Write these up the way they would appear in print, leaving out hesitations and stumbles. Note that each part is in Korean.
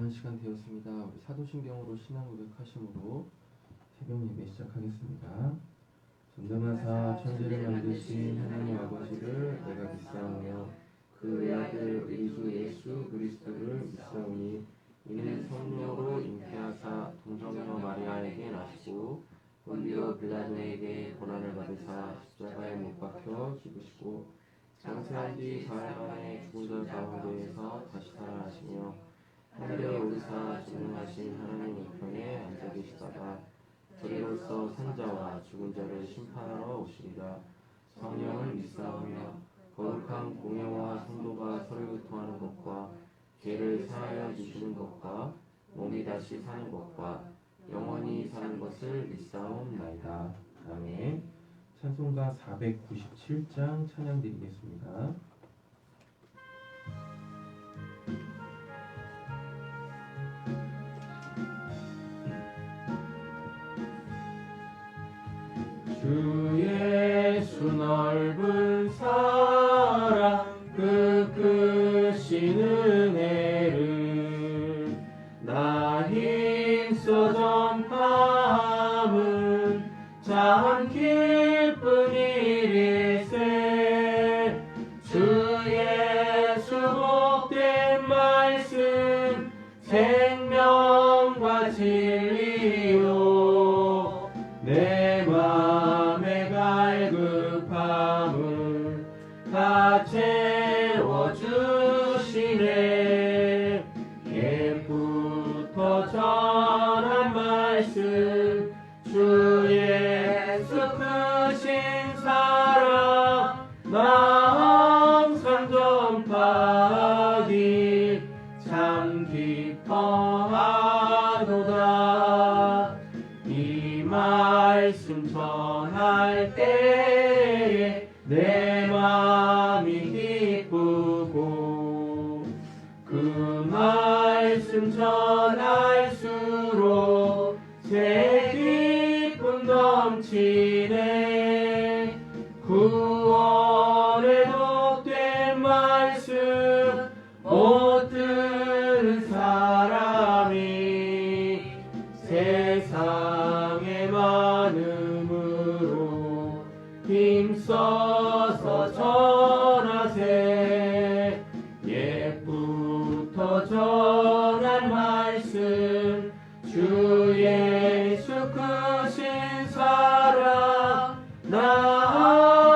정한 시간 되었습니다. 우리 사도신경으로 신앙 고백하심으로 새벽 예배 시작하겠습니다. 전능하사 천지를 만드신 하나님 아버지를 내가 믿사오며 그 외아들 우리 주 예수 그리스도를 믿사오니 이는 성령으로 잉태하사 동성녀 마리아에게 나시고 본디오 빌라도에게 고난을 받으사 십자가에 못 박혀 죽으시고 장세한 뒤 사흘 만에 죽은 자 가운데에서 다시 살아나시며 하늘에 오르사 전능하신 하나님 우편에 앉아 계시다가 저리로서 산자와 죽은 자를 심판하러 오시리라. 성령을 믿사오며 거룩한 공예와 성도가 서로 교통하는 것과 죄를 사하여 주시는 것과 몸이 다시 사는 것과 영원히 사는 것을 믿사옵나이다. 아멘. 찬송가 497장 찬양 드리겠습니다. 주 예수 넓은 사랑 그 크신 은혜를 나 힘써 전파함은 참 기쁜 일일세. 주 예수 복된 말씀 생명과 진리요 내 맘의 갈급함을 다 채워주시네. 옛부터 전한 말씀 주 예수 크신 사랑 나 항상 전파하기 참 기뻐하도다. 이 말씀 전할 때에 내 마음이 기쁘고 그 말씀 전할수록 새 기쁨 넘치네. 구원의 복된 말씀 못 들은 사람이 세상의 많음으로 힘써서 전하세. 옛부터 전한 말씀 주 예수 크신 사랑 나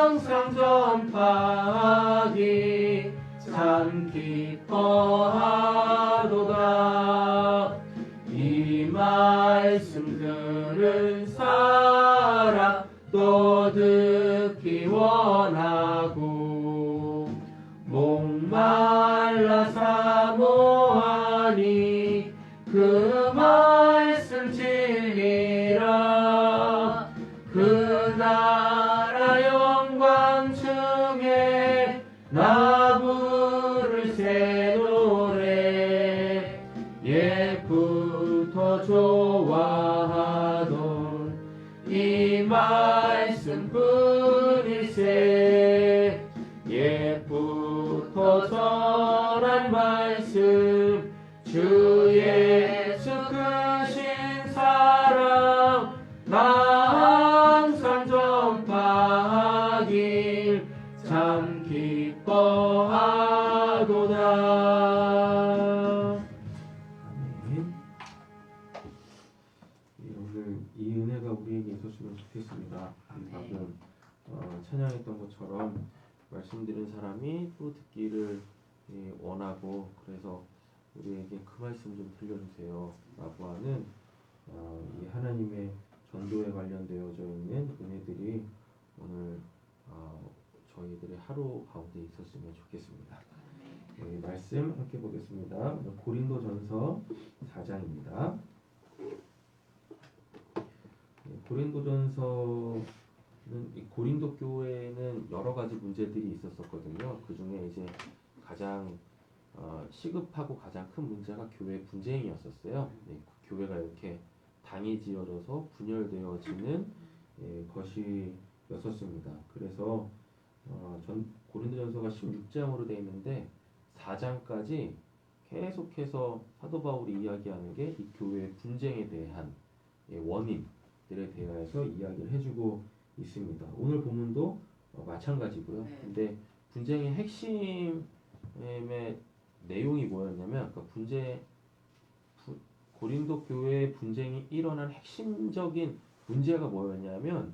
항상 전파하기 참 기뻐하도다. 이 말씀 들은 사람 또 듣기 원하고 목말라 사모하니 그 말씀 진리라. 그 나라 영광 중에 나 부를 새 노래 옛부터 좋아하던 이 말씀 뿐일세. 옛부터 전한 말씀 주 예수 크신 사랑 나 항상 전파하길 참 기뻐하도다. 아멘. 오늘 이 은혜가 우리에게 있었으면 좋겠습니다. 방금 찬양했던 것처럼 말씀드린 사람이 또 듣기를 원하고 그래서 우리에게 그 말씀 좀 들려주세요 라고 하는 이 하나님의 전도에 관련되어져 있는 은혜들이 오늘 저희들의 하루 가운데 있었으면 좋겠습니다. 말씀 함께 보겠습니다. 고린도전서 4장입니다. 고린도전서는 이 고린도 교회에는 여러 가지 문제들이 있었었거든요. 그 중에 이제 가장 시급하고 가장 큰 문제가 교회 분쟁이었었어요. 교회가 이렇게 당이 지어져서 분열되어지는 것이었었습니다. 그래서 고린도전서가 16장으로 되어 있는데 4장까지 계속해서 사도 바울이 이야기하는 게 이 교회의 분쟁에 대한 원인들에 대해서 이야기를 해주고 있습니다. 오늘 본문도 마찬가지고요. 네. 근데 분쟁의 핵심의 내용이 뭐였냐면, 고린도 교회의 분쟁이 일어난 핵심적인 문제가 뭐였냐면,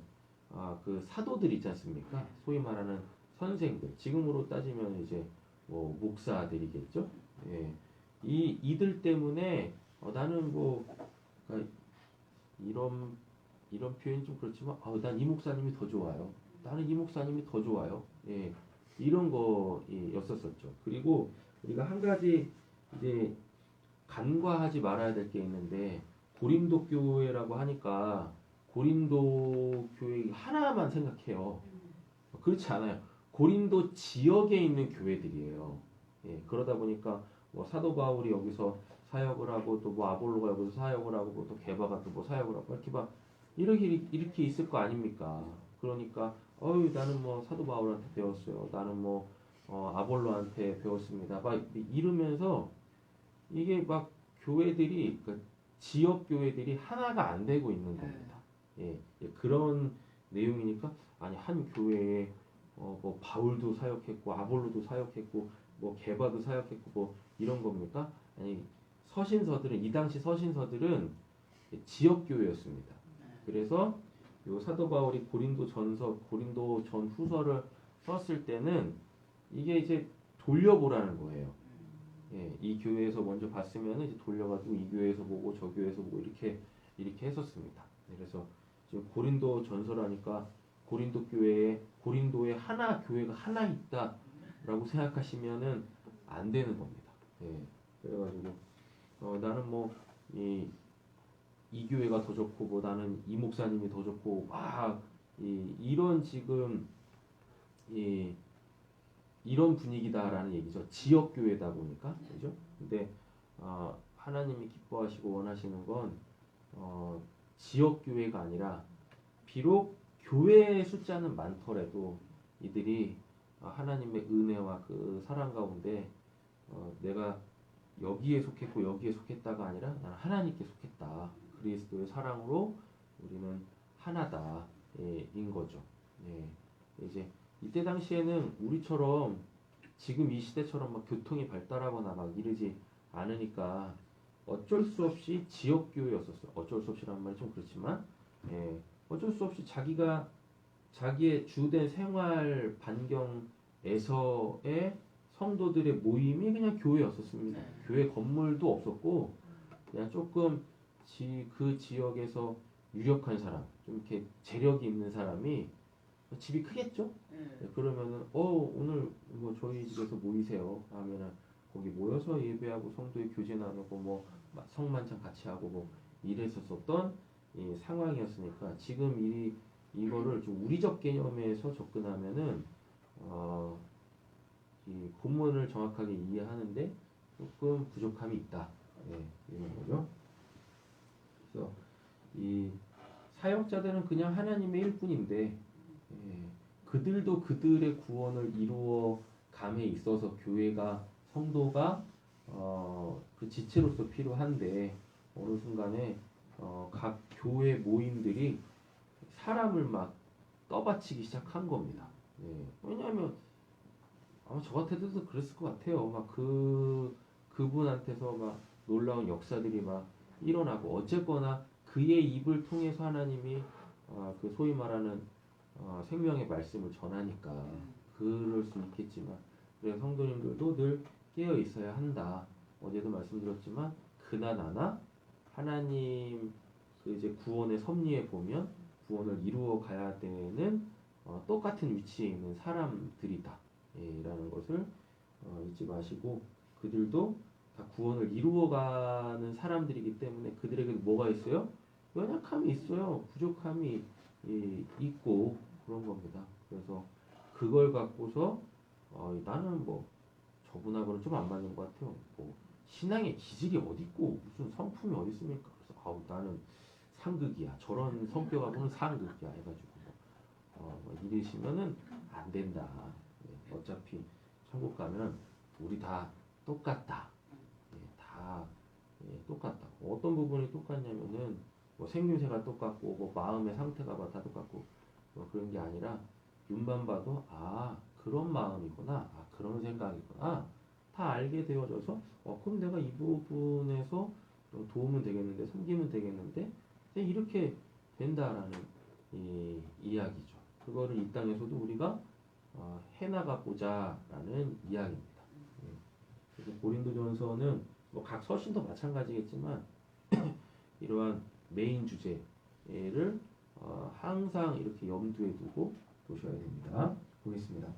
그 사도들 있지 않습니까? 소위 말하는 선생들, 지금으로 따지면 이제 뭐 목사들이겠죠. 예. 이들 때문에 나는 뭐 그러니까 이런 표현이 좀 그렇지만 난 이 목사님이 더 좋아요. 나는 이 목사님이 더 좋아요. 예. 이런 거였었죠. 그리고 우리가 한 가지 이제 간과하지 말아야 될 게 있는데, 고린도 교회라고 하니까 고린도 교회 하나만 생각해요. 그렇지 않아요. 고린도 지역에 있는 교회들이에요. 예, 그러다 보니까 뭐 사도 바울이 여기서 사역을 하고 또 뭐 아볼로가 여기서 사역을 하고 뭐 또 게바가 또 뭐 사역을 하고 이렇게 막 이렇게 있을 거 아닙니까? 그러니까 나는 뭐 사도 바울한테 배웠어요. 나는 뭐 아볼로한테 배웠습니다. 막 이러면서 이게 막 교회들이 그러니까 지역 교회들이 하나가 안 되고 있는 겁니다. 예, 그런 내용이니까 아니 한 교회에 뭐 바울도 사역했고 아볼로도 사역했고 뭐 게바도 사역했고 뭐 이런 겁니까? 아니 이 당시 서신서들은 지역 교회였습니다. 그래서 요 사도 바울이 고린도 전 후서를 썼을 때는 이게 이제 돌려보라는 거예요. 예, 이 교회에서 먼저 봤으면 이제 돌려가지고 이 교회에서 보고 저 교회에서 보고 이렇게 했었습니다. 그래서 지금 고린도 전서라니까 고린도에 교회가 하나 있다라고 생각하시면은 안 되는 겁니다. 예, 그래가지고 나는 뭐 이 교회가 더 좋고 뭐 나는 이 목사님이 더 좋고 이런 지금 이런 분위기다라는 얘기죠. 지역 교회다 보니까 그죠? 근데 하나님이 기뻐하시고 원하시는 건 지역 교회가 아니라 비록 교회의 숫자는 많더라도 이들이 하나님의 은혜와 그 사랑 가운데 내가 여기에 속했고 여기에 속했다가 아니라 나는 하나님께 속했다. 그리스도의 사랑으로 우리는 하나다. 인 거죠. 예. 이제 이때 당시에는 우리처럼 지금 이 시대처럼 막 교통이 발달하거나 막 이러지 않으니까 어쩔 수 없이 지역교회였었어요. 어쩔 수 없이란 말이 좀 그렇지만 어쩔 수 없이 자기의 주된 생활 반경에서의 성도들의 모임이 그냥 교회였었습니다. 교회 건물도 없었고 그냥 조금 그 지역에서 유력한 사람, 좀 이렇게 재력이 있는 사람이 집이 크겠죠? 그러면은 오늘 뭐 저희 집에서 모이세요 하면은 거기 모여서 예배하고 성도의 교제 나누고 뭐 성만찬 같이 하고 뭐 이랬었던 이 상황이었으니까 지금 이거를 좀 우리적 개념에서 접근하면은 이 본문을 정확하게 이해하는데 조금 부족함이 있다. 이런 거죠. 그래서 이 사역자들은 그냥 하나님의 일꾼인데 그들도 그들의 구원을 이루어 감에 있어서 교회가 성도가 그 지체로서 필요한데 어느 순간에 각 교회 모임들이 사람을 막 떠받치기 시작한 겁니다. 왜냐하면 아마 저 같아도 그랬을 것 같아요. 막 그분한테서 막 놀라운 역사들이 막 일어나고 어쨌거나 그의 입을 통해서 하나님이 그 소위 말하는 생명의 말씀을 전하니까 그럴 수 있겠지만 그래서 성도님들도 늘 깨어 있어야 한다. 어제도 말씀드렸지만 그나저나 하나님 그 이제 구원의 섭리에 보면 구원을 이루어 가야 되는 똑같은 위치에 있는 사람들이다. 라는 것을 잊지 마시고 그들도 다 구원을 이루어가는 사람들이기 때문에 그들에게 뭐가 있어요? 연약함이 있어요. 부족함이 있고 그런 겁니다. 그래서 그걸 갖고서 나는 뭐 저분하고는 좀 안 맞는 것 같아요. 뭐 신앙의 기질이 어디 있고 무슨 성품이 어디 있습니까? 그래서 나는 상극이야. 저런 성격하고는 상극이야 해가지고 이러시면은 안 된다. 어차피 천국 가면 우리 다 똑같다. 똑같다. 어떤 부분이 똑같냐면은 뭐 생김새가 똑같고 뭐 마음의 상태가 다 똑같고 뭐 그런 게 아니라 눈만 봐도 아 그런 마음이구나, 아 그런 생각이구나 다 알게 되어져서 그럼 내가 이 부분에서 좀 도움은 되겠는데 섬기면 되겠는데 이렇게 된다라는 이야기죠. 그거를 이 땅에서도 우리가 해나가 보자라는 이야기입니다. 그래서 고린도전서는 뭐 각 서신도 마찬가지겠지만 이러한 메인 주제를 항상 이렇게 염두에 두고 보셔야 됩니다. 보겠습니다.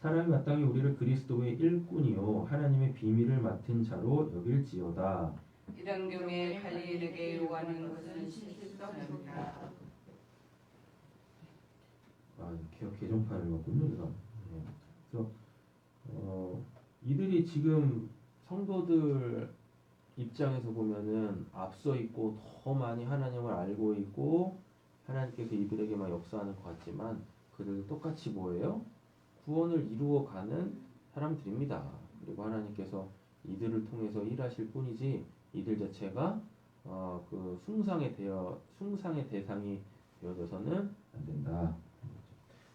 사람이 마땅히 우리를 그리스도의 일꾼이요 하나님의 비밀을 맡은 자로 여길지어다. 이런 경우에 갈릴리에게 요구하는 것은 실수입니다. 개정판을 읽었군요, 제가. 그래서 이들이 지금 성도들 입장에서 보면은 앞서 있고 더 많이 하나님을 알고 있고 하나님께서 이들에게만 역사하는 것 같지만 그들도 똑같이 뭐예요? 구원을 이루어가는 사람들입니다. 그리고 하나님께서 이들을 통해서 일하실 뿐이지 이들 자체가 그 숭상의 대상이 되어져서는 안 된다.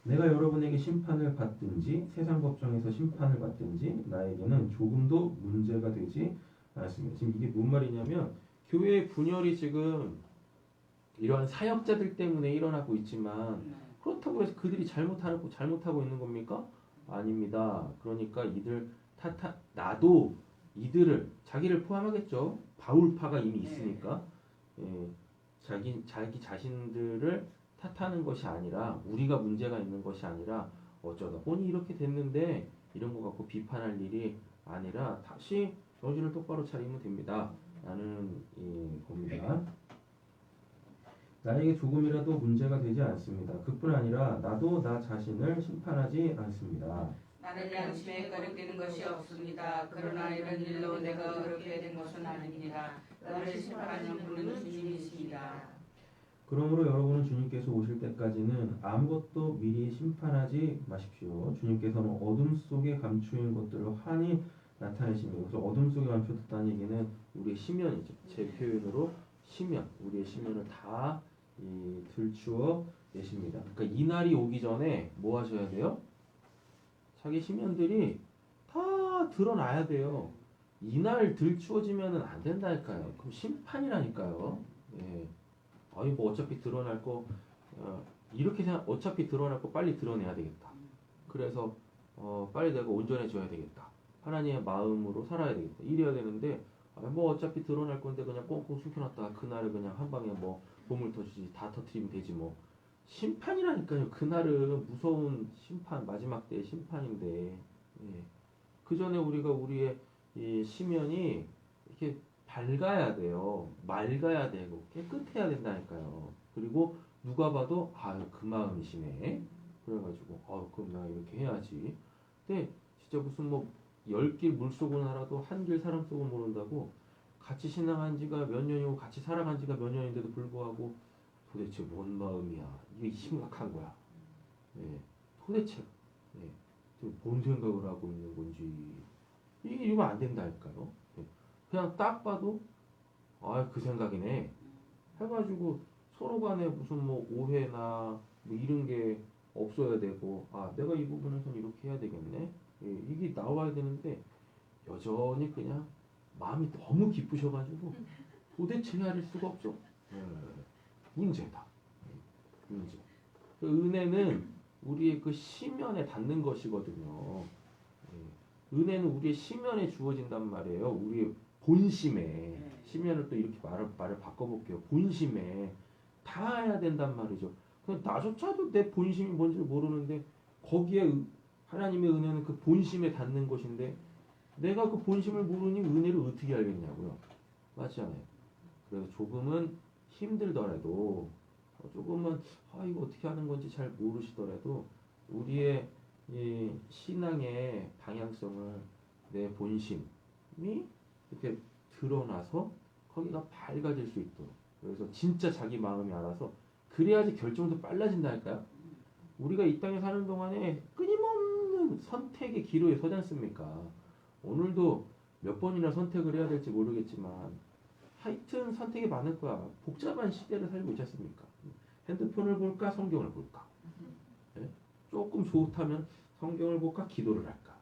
내가 여러분에게 심판을 받든지 세상 법정에서 심판을 받든지 나에게는 조금도 문제가 되지 않았습니다. 지금 이게 뭔 말이냐면 교회의 분열이 지금 이러한 사역자들 때문에 일어나고 있지만 그렇다고 해서 그들이 잘못하고 있는 겁니까? 아닙니다. 그러니까 나도 이들을 자기를 포함하겠죠. 바울파가 이미 있으니까 자기 자신들을 탓하는 것이 아니라 우리가 문제가 있는 것이 아니라 어쩌다 보니 이렇게 됐는데 이런 거 갖고 비판할 일이 아니라 다시 정신을 똑바로 차리면 됩니다. 라는 겁니다. 나에게 조금이라도 문제가 되지 않습니다. 그뿐 아니라 나도 나 자신을 심판하지 않습니다. 나는 양심에 거리끼는 것이 없습니다. 그러나 이런 일로 내가 그렇게 된 것은 아닙니다. 나를 심판하는 분은 주님이십니다. 그러므로 여러분은 주님께서 오실 때까지는 아무것도 미리 심판하지 마십시오. 주님께서는 어둠 속에 감추인 것들을 환히 나타내십니다. 그래서 어둠 속에 감추었다는 얘기는 우리의 시면이죠. 제 표현으로 시면, 우리의 시면을 다 들추어 내십니다. 그러니까 이 날이 오기 전에 뭐 하셔야 돼요? 자기 시면들이 다 드러나야 돼요. 이 날 들추어지면은 안 된다니까요. 그럼 심판이라니까요. 아니 뭐 어차피 드러날 거 이렇게 생각 어차피 드러날 거 빨리 드러내야 되겠다. 그래서 빨리 내가 온전해져야 되겠다. 하나님의 마음으로 살아야 되겠다. 이래야 되는데 뭐 어차피 드러날 건데 그냥 꽁꽁 숨겨놨다가 그날을 그냥 한 방에 뭐 보물 터지지 다 터트리면 되지 뭐. 심판이라니까요. 그날은 무서운 심판, 마지막 때의 심판인데 그 전에 우리가 우리의 이 시면이 이렇게 밝아야 돼요. 맑아야 되고 깨끗해야 된다니까요. 그리고 누가 봐도 그 마음이시네. 그래가지고 그럼 나 이렇게 해야지. 근데 진짜 무슨 뭐 10길 물속은 알아도 한 길 사람 속은 모른다고 같이 신앙한 지가 몇 년이고 같이 살아간 지가 몇 년인데도 불구하고 도대체 뭔 마음이야. 이게 심각한 거야. 도대체 뭔 생각을 하고 있는 건지 이러면 안 된다니까요. 그냥 딱 봐도 그 생각이네 해가지고 서로 간에 무슨 뭐 오해나 뭐 이런 게 없어야 되고 내가 이 부분에선 이렇게 해야 되겠네 이게 나와야 되는데 여전히 그냥 마음이 너무 기쁘셔가지고 도대체 헤아릴 수가 없죠. 문제다. 문제. 그 은혜는 우리의 그 시면에 닿는 것이거든요. 은혜는 우리의 시면에 주어진단 말이에요. 우리의 본심에 시면을 또 이렇게 말을 바꿔볼게요. 본심에 닿아야 된단 말이죠. 그냥 나조차도 내 본심이 뭔지 모르는데 거기에 하나님의 은혜는 그 본심에 닿는 것인데 내가 그 본심을 모르니 은혜를 어떻게 알겠냐고요. 맞지 않아요? 그래서 조금은 힘들더라도 조금은 이거 어떻게 하는 건지 잘 모르시더라도 우리의 이 신앙의 방향성을 내 본심이 이렇게 드러나서 거기가 밝아질 수 있도록 그래서 진짜 자기 마음이 알아서 그래야지 결정도 빨라진다니까요. 우리가 이 땅에 사는 동안에 끊임없는 선택의 기로에 서지 않습니까? 오늘도 몇 번이나 선택을 해야 될지 모르겠지만 하여튼 선택이 많을 거야. 복잡한 시대를 살고 있지 않습니까? 핸드폰을 볼까 성경을 볼까? 예? 조금 좋다면 성경을 볼까 기도를 할까?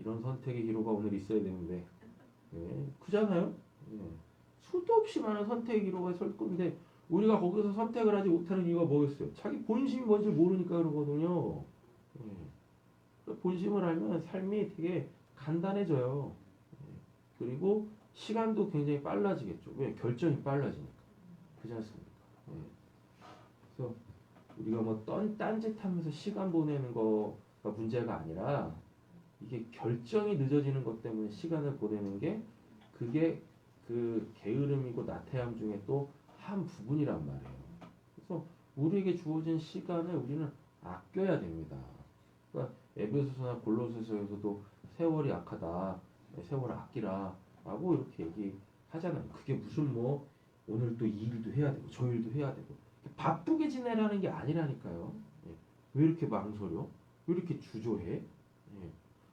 이런 선택의 기로가 오늘 있어야 되는데 그잖아요. 수도 없이 많은 선택의 기로가 설 건데 우리가 거기서 선택을 하지 못하는 이유가 뭐겠어요? 자기 본심이 뭔지 모르니까 그러거든요. 본심을 알면 삶이 되게 간단해져요. 그리고 시간도 굉장히 빨라지겠죠. 왜? 결정이 빨라지니까. 그렇지 않습니까? 그래서 우리가 뭐 딴짓하면서 시간 보내는 거가 문제가 아니라 이게 결정이 늦어지는 것 때문에 시간을 보내는 게 그게 그 게으름이고 나태함 중에 또 한 부분이란 말이에요. 그래서 우리에게 주어진 시간을 우리는 아껴야 됩니다. 그러니까 에베소서나 골로새서에서도 세월이 약하다, 세월을 아끼라 라고 이렇게 얘기하잖아요. 그게 무슨 뭐 오늘 또 이 일도 해야 되고 저 일도 해야 되고 바쁘게 지내라는 게 아니라니까요. 왜 이렇게 망설여? 왜 이렇게 주저해?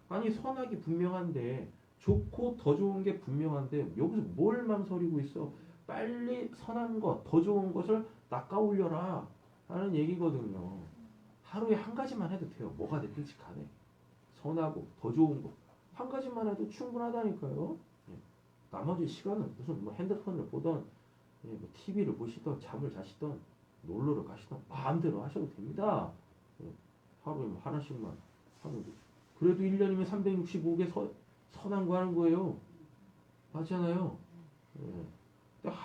아니 선악이 분명한데 좋고 더 좋은 게 분명한데 여기서 뭘 망설이고 있어? 빨리 선한 것, 더 좋은 것을 낚아올려라 하는 얘기거든요. 하루에 한 가지만 해도 돼요. 뭐가 됐든지 간에 선하고 더 좋은 거 한 가지만 해도 충분하다니까요. 나머지 시간은 무슨 뭐 핸드폰을 보던 뭐 TV를 보시던 잠을 자시던 놀러를 가시던 마음대로 하셔도 됩니다. 하루에 뭐 하나씩만 하는 거. 그래도 1년이면 365개 선한 거 하는 거예요. 맞잖아요. 근데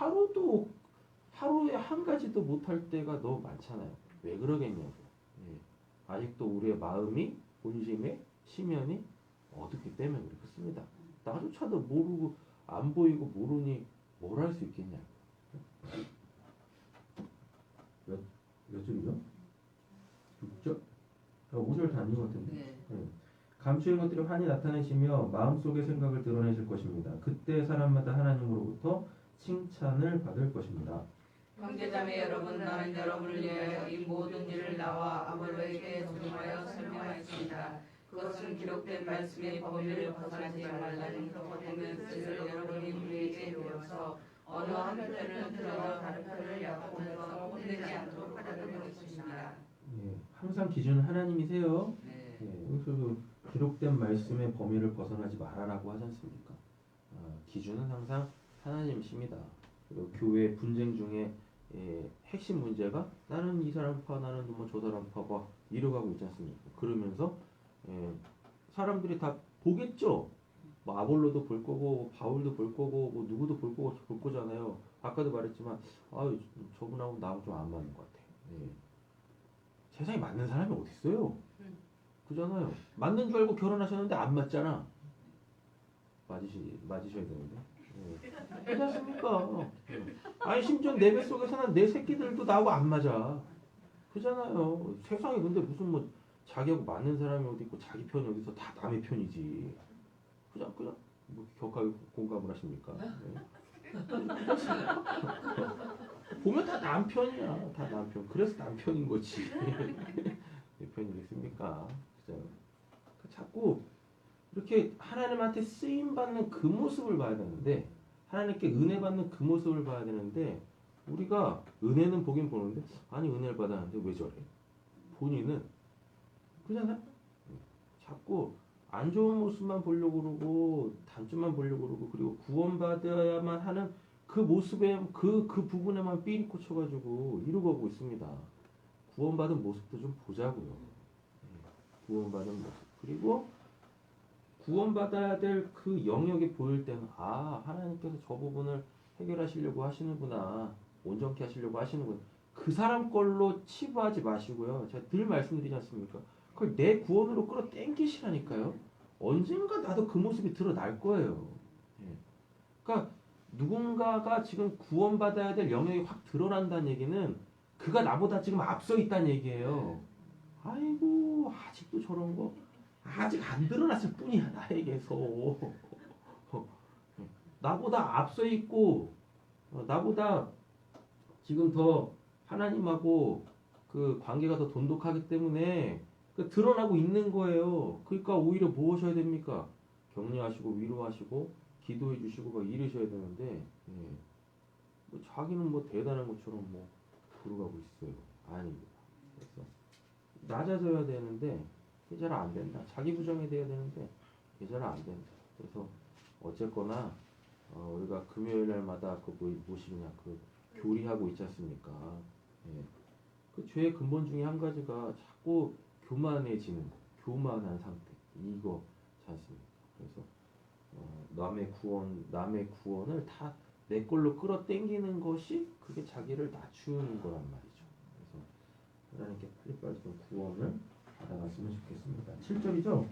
하루에 한 가지도 못할 때가 너무 많잖아요. 왜 그러겠냐고. 아직도 우리의 마음이 본심에 심연이 어둡기 때문에 그렇습니다. 나조차도 모르고 안 보이고 모르니 뭘 할 수 있겠냐. 몇 줄이요? 6절? 5절 다 아닌 것 같은데. 감추인 것들이 환히 나타내시며 마음속의 생각을 드러내실 것입니다. 그때 사람마다 하나님으로부터 칭찬을 받을 것입니다. 형제자매 여러분, 나는 여러분을 위하여 이 모든 일을 나와 아볼로에게 조정하여 설명하였습니다. 그것은 기록된 말씀의 범위를 벗어나지 말라는 거듭문을 여러분이 우리에게 배워서 어느 한 편을 들어 다른 편을 약속해서 혼내지 않도록 하려는 것입니다. 항상 기준은 하나님이세요. 여기서 기록된 말씀의 범위를 벗어나지 말아라고 하지 않습니까? 기준은 항상 하나님이십니다. 그리고 교회 분쟁 중에 핵심 문제가 나는 이 사람 파, 나는 뭐 저 사람 파 봐 이뤄가고 있지 않습니까? 그러면서 사람들이 다 보겠죠. 뭐 아볼로도 볼 거고 바울도 볼 거고 뭐 누구도 볼 거잖아요. 아까도 말했지만 저분하고 나하고 좀 안 맞는 것 같아. 세상에 맞는 사람이 어디 있어요? 그잖아요. 맞는 줄 알고 결혼하셨는데 안 맞잖아. 맞으셔야 되는데. 그렇지 않습니까? 아니 심지어 내 뱃속에서는 내 새끼들도 나하고 안 맞아. 그잖아요. 세상에 근데 무슨 뭐 자기하고 맞는 사람이 어디 있고 자기 편이 어디서 다 남의 편이지. 그냥 뭐 격하게 공감을 하십니까? 보면 다 남편이야. 다 남편. 그래서 남편인 거지. 내 편이겠습니까? 그죠? 자꾸 이렇게 하나님한테 쓰임 받는 그 모습을 봐야 되는데 하나님께 은혜 받는 그 모습을 봐야 되는데 우리가 은혜는 보긴 보는데 아니 은혜를 받았는데 왜 저래? 본인은 그잖아요. 자꾸 안 좋은 모습만 보려고 그러고 단점만 보려고 그러고 그리고 구원받아야만 하는 그 모습에 그 부분에만 삘이 꽂혀가지고 이러고 있습니다. 구원받은 모습도 좀 보자고요. 구원받은 모습 그리고 구원받아야 될 그 영역이 보일 때는 하나님께서 저 부분을 해결하시려고 하시는구나 온전케 하시려고 하시는구나 그 사람 걸로 치부하지 마시고요. 제가 늘 말씀드리지 않습니까? 그걸 내 구원으로 끌어당기시라니까요. 언젠가 나도 그 모습이 드러날 거예요. 그러니까 누군가가 지금 구원받아야 될 영역이 확 드러난다는 얘기는 그가 나보다 지금 앞서 있다는 얘기예요. 아이고 아직도 저런 거 아직 안 드러났을 뿐이야 나에게서. 나보다 앞서 있고 나보다 지금 더 하나님하고 그 관계가 더 돈독하기 때문에 드러나고 있는 거예요. 그러니까 오히려 뭐 하셔야 됩니까? 격려하시고 위로하시고 기도해 주시고 막 이러셔야 되는데 예. 뭐 자기는 뭐 대단한 것처럼 뭐 걸어가고 있어요. 아닙니다. 그래서 낮아져야 되는데 그게 잘 안 된다. 자기 부정이 돼야 되는데 그게 잘 안 된다. 그래서 어쨌거나 우리가 금요일 날마다 그 무엇이냐 그 교리하고 있지 않습니까? 예. 그 죄의 근본 중에 한 가지가 자꾸 교만해지는 거, 교만한 상태 이거지 않습니까? 그래서 남의 구원을 다 내 걸로 끌어당기는 것이 그게 자기를 낮추는 거란 말이죠. 그래서 하나님께 빨리빨리 좀 구원을 받아갔으면 좋겠습니다. 7절이죠.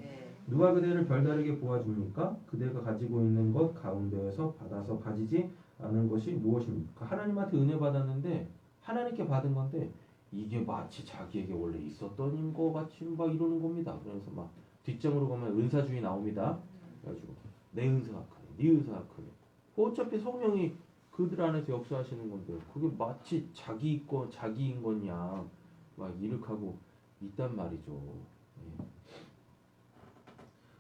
누가 그대를 별다르게 보아줍니까? 그대가 가지고 있는 것 가운데에서 받아서 가지지 않은 것이 무엇입니까? 하나님한테 은혜 받았는데 하나님께 받은 건데 이게 마치 자기에게 원래 있었던 거 같이 막 이러는 겁니다. 그래서 막 뒷장으로 가면 은사주의 나옵니다. 그래가지고 내 은사가 크네, 네 은사가 크네. 어차피 성령이 그들 안에서 역사하시는 건데 그게 마치 자기인 거냐 막 이렇게하고 있단 말이죠. 예.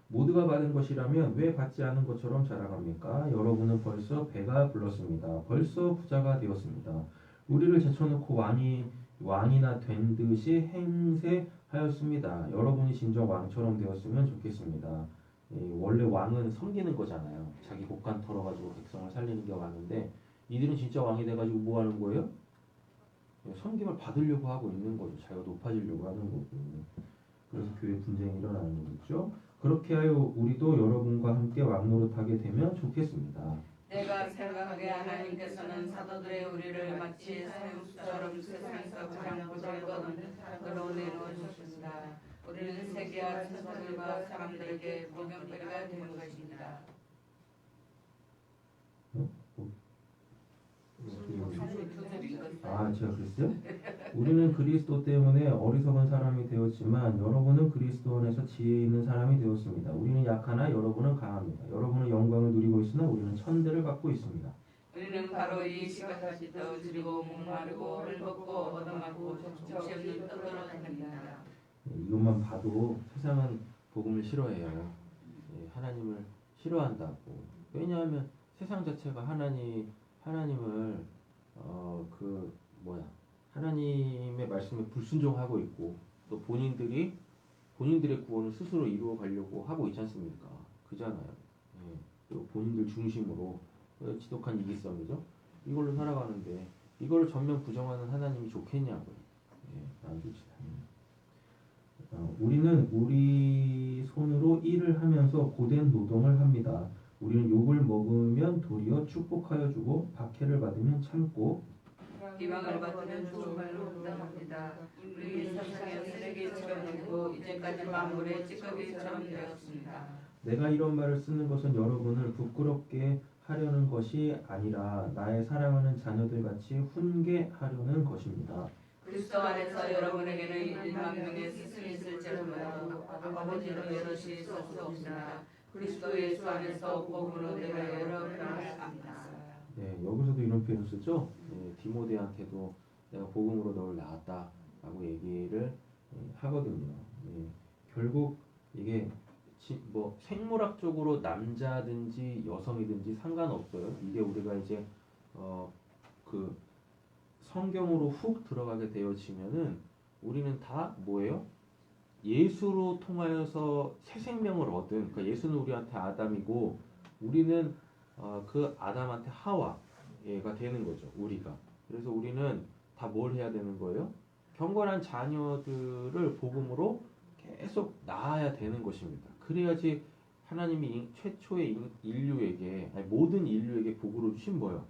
모두가 받은 것이라면 왜 받지 않은 것처럼 자랑합니까? 여러분은 벌써 배가 불렀습니다. 벌써 부자가 되었습니다. 우리를 제쳐놓고 왕이나 된 듯이 행세하였습니다. 여러분이 진정 왕처럼 되었으면 좋겠습니다. 원래 왕은 섬기는 거잖아요. 자기 곡간 털어가지고 백성을 살리는 게 왕인데 이들은 진짜 왕이 돼가지고 뭐 하는 거예요? 섬김을 받으려고 하고 있는 거죠. 자기가 높아지려고 하는 거고. 그래서 교회 분쟁이 일어나는 거겠죠. 그렇게 하여 우리도 여러분과 함께 왕노릇하게 되면 좋겠습니다. 내가 생각하기에 하나님께서는 사도들의 우리를 마치 사육수처럼 세상에서 가장 보잘것없는 사람으로 내놓으셨습니다. 우리는 세계와 천사들과 사람들에게 구경거리가 되는 것입니다. 제가 그랬어요? 우리는 그리스도 때문에 어리석은 사람이 되었지만 여러분은 그리스도 안에서 지혜 있는 사람이 되었습니다. 우리는 약하나 여러분은 강합니다. 여러분은 영광을 누리고 있으나 우리는 천대를 갖고 있습니다. 우리는 바로 이 시간까지 떠들이고 목마르고 헐벗고 얻어맞고 정신없는 떠들어 다닙니다. 이것만 봐도 세상은 복음을 싫어해요. 하나님을 싫어한다고. 왜냐하면 세상 자체가 하나님을 하나님의 말씀에 불순종하고 있고 또 본인들의 구원을 스스로 이루어 가려고 하고 있지 않습니까? 그잖아요. 그리고 본인들 중심으로 지독한 이기성이죠. 이걸로 살아가는데 이걸 전면 부정하는 하나님이 좋겠냐고요. 안 좋지. 우리는 우리 손으로 일을 하면서 고된 노동을 합니다. 우리는 욕을 먹으면 도리어 축복하여 주고 박해를 받으면 참고 비방을 받으면 좋은 말로 응답합니다. 우리 세상에 쓰레기처럼 되고 이제까지 만물의 찌꺼기처럼 되었습니다. 내가 이런 말을 쓰는 것은 여러분을 부끄럽게 하려는 것이 아니라 나의 사랑하는 자녀들 같이 훈계하려는 것입니다. 그리스도 안에서 여러분에게는 1만 명의 스승이 있을지라도 아버지로 여럿이 있을 수 없으나 그리스도 예수 안에서 복음으로 내가 여러 변화했습니다. 여기서도 이런 표현을 쓰죠. 디모데한테도 내가 복음으로 너를 낳았다라고 얘기를 하거든요. 결국 이게 생물학적으로 남자든지 여성이든지 상관없어요. 이게 우리가 이제 그 성경으로 훅 들어가게 되어지면은 우리는 다 뭐예요? 예수로 통하여서 새 생명을 얻은, 그러니까 예수는 우리한테 아담이고 우리는 그 아담한테 하와가 되는 거죠. 우리가. 그래서 우리는 다 뭘 해야 되는 거예요? 경건한 자녀들을 복음으로 계속 낳아야 되는 것입니다. 그래야지 하나님이 최초의 인류에게, 모든 인류에게 복으로 주신 뭐예요?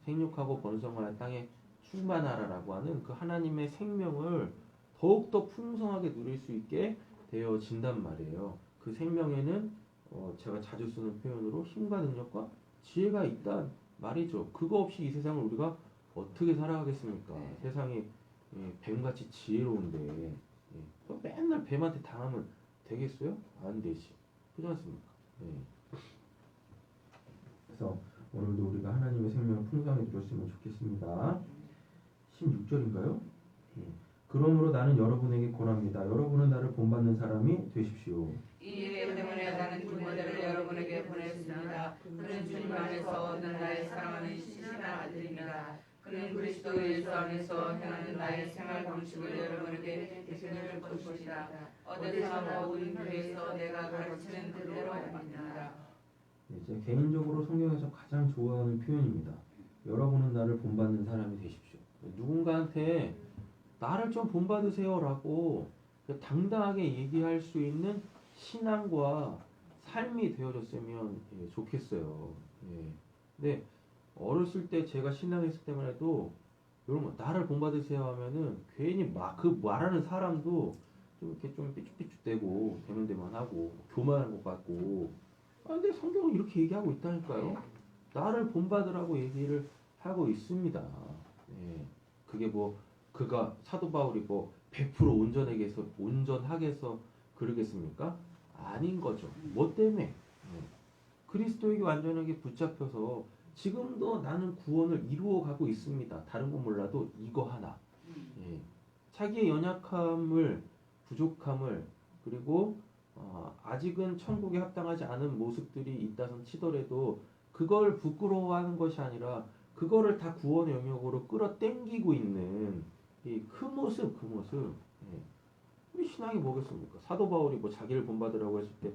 생육하고 번성하여 땅에 충만하라라고 하는 그 하나님의 생명을 더욱더 풍성하게 누릴 수 있게 되어진단 말이에요. 그 생명에는 제가 자주 쓰는 표현으로 힘과 능력과 지혜가 있단 말이죠. 그거 없이 이 세상을 우리가 어떻게 살아가겠습니까? 세상이 뱀같이 지혜로운데 맨날 뱀한테 당하면 되겠어요? 안 되지. 그렇지 않습니까? 그래서 오늘도 우리가 하나님의 생명을 풍성하게 누렸으면 좋겠습니다. 16절인가요? 그러므로 나는 여러분에게 권합니다. 여러분은 나를 본받는 사람이 되십시오. 이 일 때문에 나는 디모데를 여러분에게 보냈습니다. 있습니다. 그는 주님 안에서 얻는 나의 사랑하는 신실한 아들입니다. 그는 그리스도 예수 안에서 행하는 나의 생활 방식을 여러분에게 대신해 줄 것입니다. 어디서나 모든 교회에서 내가 가르치는 그대로 합니다. 제가 개인적으로 성경에서 가장 좋아하는 표현입니다. 여러분은 나를 본받는 사람이 되십시오. 누군가한테 나를 좀 본받으세요라고 당당하게 얘기할 수 있는 신앙과 삶이 되어졌으면 좋겠어요. 예. 근데 어렸을 때 제가 신앙했을 때만 해도 이런 거 나를 본받으세요 하면은 괜히 막 그 말하는 사람도 좀 이렇게 좀 삐죽삐죽대고 대면대면하고 교만한 것 같고 근데 성경은 이렇게 얘기하고 있다니까요. 나를 본받으라고 얘기를 하고 있습니다. 예. 그게 뭐 그가 사도 바울이 뭐 100% 온전하게 해서 그러겠습니까? 아닌 거죠. 뭐 때문에? 그리스도에게 완전하게 붙잡혀서 지금도 나는 구원을 이루어 가고 있습니다. 다른 건 몰라도 이거 하나. 예. 자기의 연약함을, 부족함을, 그리고 아직은 천국에 합당하지 않은 모습들이 있다선 치더라도 그걸 부끄러워하는 것이 아니라 그거를 다 구원의 영역으로 끌어당기고 있는 이 그 모습, 그 모습. 예. 우리 신앙이 뭐겠습니까? 사도 바울이 뭐 자기를 본받으라고 했을 때,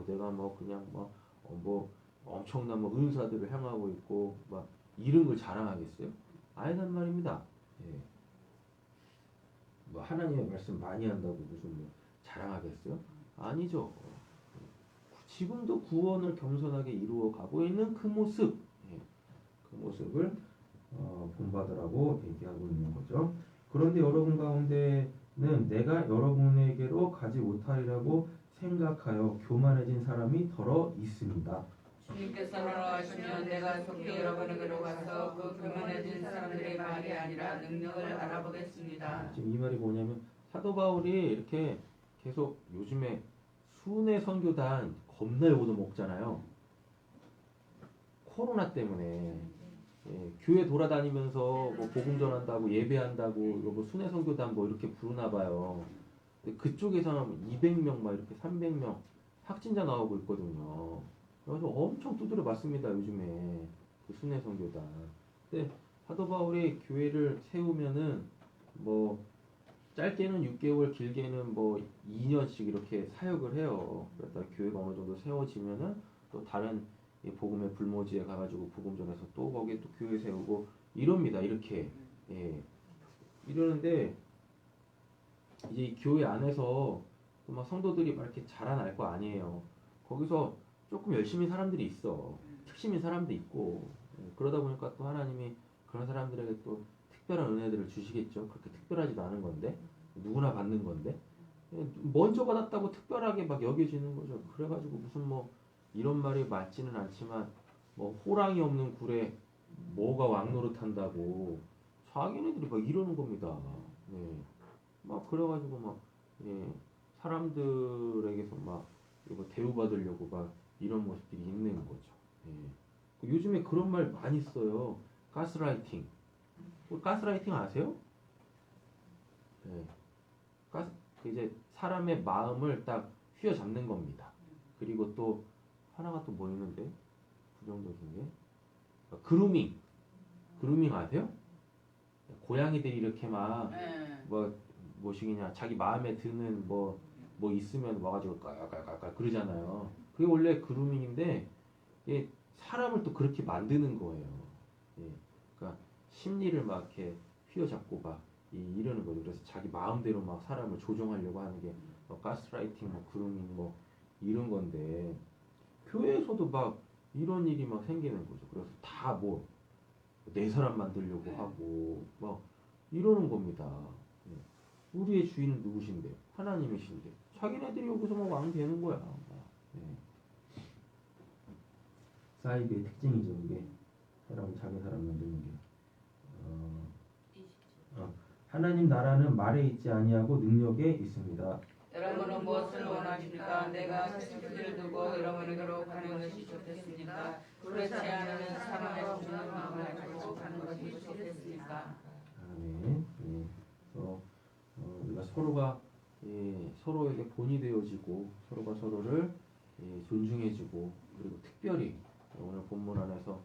내가 뭐 그냥 뭐 엄청난 뭐 은사들을 향하고 있고 막 이런 걸 자랑하겠어요? 아니란 말입니다. 예. 뭐 하나님의 말씀 많이 한다고 무슨 뭐 자랑하겠어요? 아니죠. 지금도 구원을 겸손하게 이루어 가고 있는 그 모습, 그 모습을 본받으라고 얘기하고 있는 거죠. 그런데 여러분 가운데는 내가 여러분에게로 가지 못하리라고 생각하여 교만해진 사람이 더러 있습니다. 주님께서 나라하시면 내가 속히 여러분에게로 가서 그 교만해진 사람들의 말이 아니라 능력을 알아보겠습니다. 지금 이 말이 뭐냐면 사도 바울이 이렇게 계속 요즘에 순회 선교단 겁나 요도 먹잖아요. 코로나 때문에 교회 돌아다니면서 뭐 복음 전한다고 예배한다고 뭐 순회 선교단 뭐 이렇게 부르나 봐요. 근데 그쪽에서는 200명 막 이렇게 300명 확진자 나오고 있거든요. 그래서 엄청 두드려 맞습니다 요즘에 그 순회 선교단. 근데 사도 바울이 교회를 세우면은 뭐 짧게는 6개월, 길게는 뭐 2년씩 이렇게 사역을 해요. 그러다 교회가 어느 정도 세워지면은 또 다른 이 복음의 불모지에 가가지고 복음 전해서 또 거기에 또 교회 세우고 이럽니다. 이렇게 이러는데 이제 이 교회 안에서 또 막 성도들이 막 이렇게 자라날 거 아니에요. 거기서 조금 열심히 사람들이 있어. 특심인 사람도 있고 그러다 보니까 또 하나님이 그런 사람들에게 또 특별한 은혜들을 주시겠죠. 그렇게 특별하지도 않은 건데 누구나 받는 건데 먼저 받았다고 특별하게 막 여겨지는 거죠. 그래가지고 무슨 뭐 이런 말이 맞지는 않지만 뭐 호랑이 없는 굴에 뭐가 왕노릇한다고 자기네들이 막 이러는 겁니다. 막 그래가지고 막 사람들에게서 막 이거 대우받으려고 막 이런 모습들이 있는 거죠. 요즘에 그런 말 많이 써요. 가스라이팅. 가스라이팅 아세요? 이제 사람의 마음을 딱 휘어잡는 겁니다. 그리고 또 하나가 또 뭐 있는데 부정적인 게 그루밍. 그루밍 아세요? 고양이들이 이렇게 막 뭐시기냐 자기 마음에 드는 뭐 있으면 와가지고 깔깔깔깔 그러잖아요. 그게 원래 그루밍인데 이게 사람을 또 그렇게 만드는 거예요. 그러니까 심리를 막 이렇게 휘어잡고 막 이러는 거죠. 그래서 자기 마음대로 막 사람을 조종하려고 하는 게 가스라이팅, 그루밍 이런 건데 교회에서도 막 이런 일이 막 생기는 거죠. 그래서 다 내 사람 만들려고 하고 막 이러는 겁니다. 우리의 주인은 누구신데? 하나님이신데 자기네들이 여기서 막 왕 되는 거야. 사이비의 특징이죠. 이게 자기 사람 만드는 게. 하나님 나라는 말에 있지 아니하고 능력에 있습니다. 여러분은 무엇을 원하십니까? 내가 식기를 두고 여러분에게로 가는 것이 좋겠습니까? 그렇지 않으면 사람의 주는 마음을 가지고 가는 것이 좋겠습니까? 아멘. 우리가 서로가 서로에게 본이 되어지고 서로가 서로를 존중해주고 그리고 특별히 오늘 본문 안에서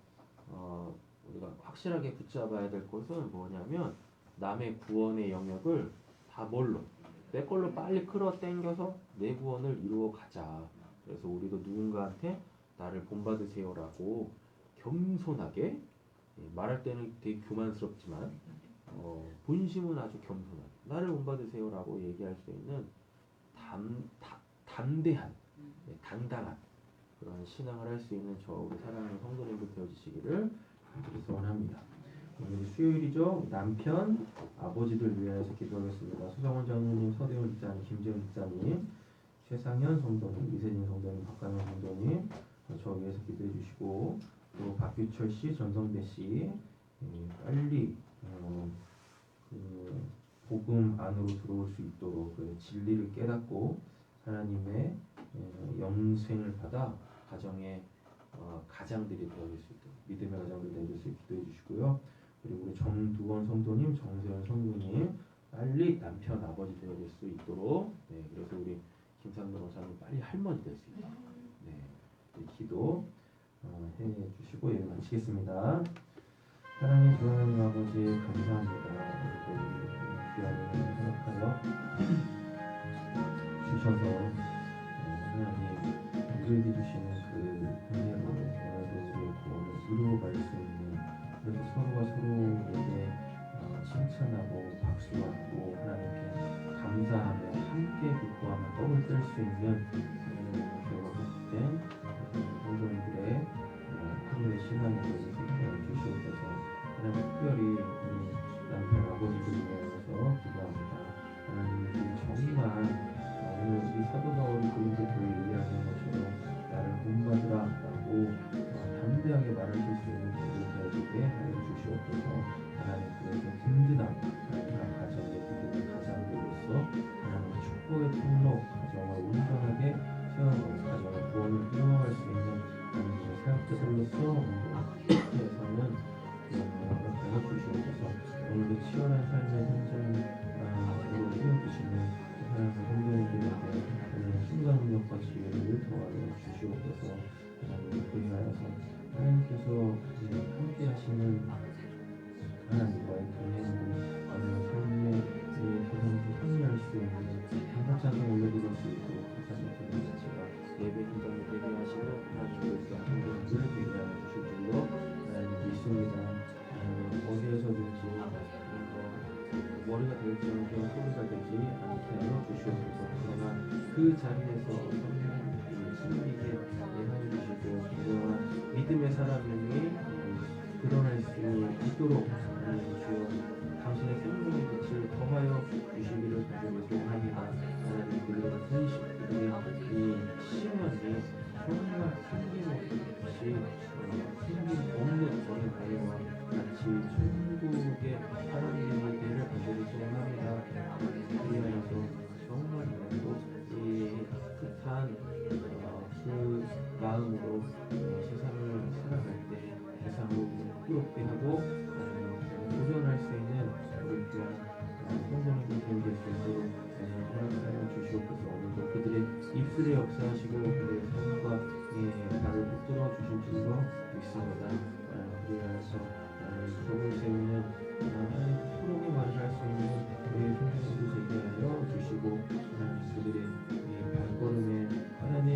우리가 확실하게 붙잡아야 될 것은 뭐냐면 남의 구원의 영역을 다 뭘로? 내 걸로 빨리 끌어당겨서 내 구원을 이루어 가자. 그래서 우리도 누군가한테 나를 본받으세요라고 겸손하게 말할 때는 되게 교만스럽지만 본심은 아주 겸손한 나를 본받으세요라고 얘기할 수 있는 담대한 당당한 그런 신앙을 할 수 있는 저 우리 사랑하는 성도님들 되어주시기를 그래서 원합니다. 오늘 수요일이죠. 남편, 아버지들 위해서 기도하겠습니다. 수성원 장로님, 서대훈 집사님, 김재훈 집사님, 최상현 성도님, 이세진 성도님, 박강현 성도님 저 위해서 기도해 주시고 또 박규철 씨, 전성배 씨 빨리 그 복음 안으로 들어올 수 있도록 그 진리를 깨닫고 하나님의 영생을 받아 가정의 가장들이 되어줄 수 있도록 믿음의 가장들이 되어줄 수 있도록 기도해 주시고요. 그리고 우리 정두원 성도님, 정세현 성도님 빨리 남편 아버지 되어줄 수 있도록 그래서 우리 김상도 원사님 빨리 할머니 될 수 있도록 기도 해 주시고 예배 마치겠습니다. 사랑의 주 하나님 아버지 감사합니다. 귀한 은혜를 생각하여 주셔서 하나님 우리에게 주시는 그 은혜로 오늘도 우리의 구원을 이루어갈 수 있는 그래서 서로가 서로에게 칭찬하고 박수받고 하나님께 감사하며 함께 기뻐하며 떡을 뗄 수 있는 하나님의 복된 성도님들의 하루의 신앙이 되게 주시옵소서. 하나님 특별히 우리 남편 아버지들 위해서 기도합니다. 하나님 정말 오늘 이 사도 바울이 그리스도를 이해하는 것처럼 나를 본받으라라고 담대하게 말하실 수 있는 분이 되어지게 하여 주시옵소서. 하나님 그에게 든든한 각 가정의 든든한 가장들로서 하나님의 축복의 통로 가정을 온전하게 세워놓은 가정의 구원을 이루어갈 수 있는 하나님의 사역자들로서 오늘에서는 배워 주시옵소서. 오늘도 치열한 삶의 현장으로 세워주시는 하나님의 성도님들에게 오늘 순간 능력과 지혜를 더하여 주시옵소서. 하나님 그리하여서 하나님께서 함께 하시는 하나님과의 동행으로 오늘 삶의 세상에서 승리할 수 있는 감사찬송 올려드릴 수 있도록 감사드리는 자체가 예배 현장에 대비하시는 하나님께서 성도님들을 대비하여 주실 줄로 하나님 믿습니다. 어디에서든지 머리가 될지언정 소리가 되지 않게 하여 주시옵소서. 그러나 그 자리에서 성령님이 승리하게 예하여 주시고 진정한 믿음의 사람이 드러날 수 있도록 하나님 주여 당신의 생명의 빛을 더하여 주시기를 간절히 소원합니다. 하나님 그들의 분식 그들의 이 시간이 정말 생김없이 생김없는 저희 아이와 같이 천국의 하나님의 되기를 간절히 소원합니다. 그리하여서 정말 이 뜻한 그 마음으로 세상을 살아갈 때 세상을 부끄럽게 하고 도전할 수 있는 우리 귀한 성도님들 되어질 수 있도록 허락하여 주시옵소서. 오늘도 그들의 입술에 역사하시고 그들의 삶과 발을 붙들어 주실 줄로 믿습니다. 그리하여서 적을 세우는 하나님 부끄러움의 말을 할 수 있는 우리 성도님들 되게 하여 주시고 그들의 발걸음에 하나님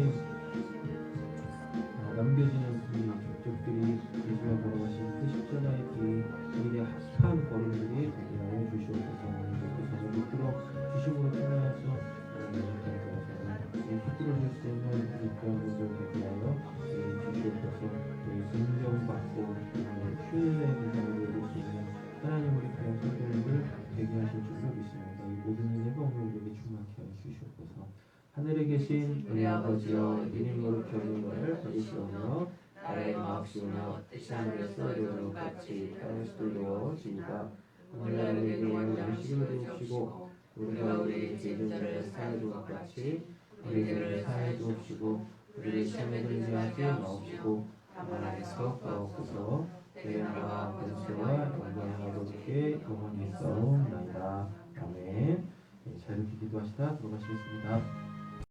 남겨지는 이 족적들이 예수가 걸어가신 그 십자가의 길에 합한 걸음들이 되게 하여 주시옵소서. 오늘도 붙들어 주심으로 통하여서 붙들어줄 수 있는 우리 교회분들 되게 하여 주시옵소서. 존경받고 신뢰의 대상이 되어줄 수 있는 하나님 우리 귀한 성도님들 되게 하실 줄로 믿습니다. 이 모든 은혜가 오늘 우리에게 충만케 하여 주시옵소서. 하늘에 계신 우리 아버지여 이름 거룩히 여긴 것을 거두시오며 나라의 마옵시오며 뜻이 하늘에서 이루어진 것 같이 땅에서도 이루어지이다. 오늘날 우리에게 음식을 주시고 우리가 우리에게 죄진 자를 사하여 준 것 같이 우리에게 사하여 주옵시고 우리를 시험에 들게 하지 마옵시고 하나님께서 구하옵소서. 대연과 권세와 영광과 아버지께 영원히 있사옵나이다. 아멘. 잘 듣기 기도하시다 들어가시겠습니다.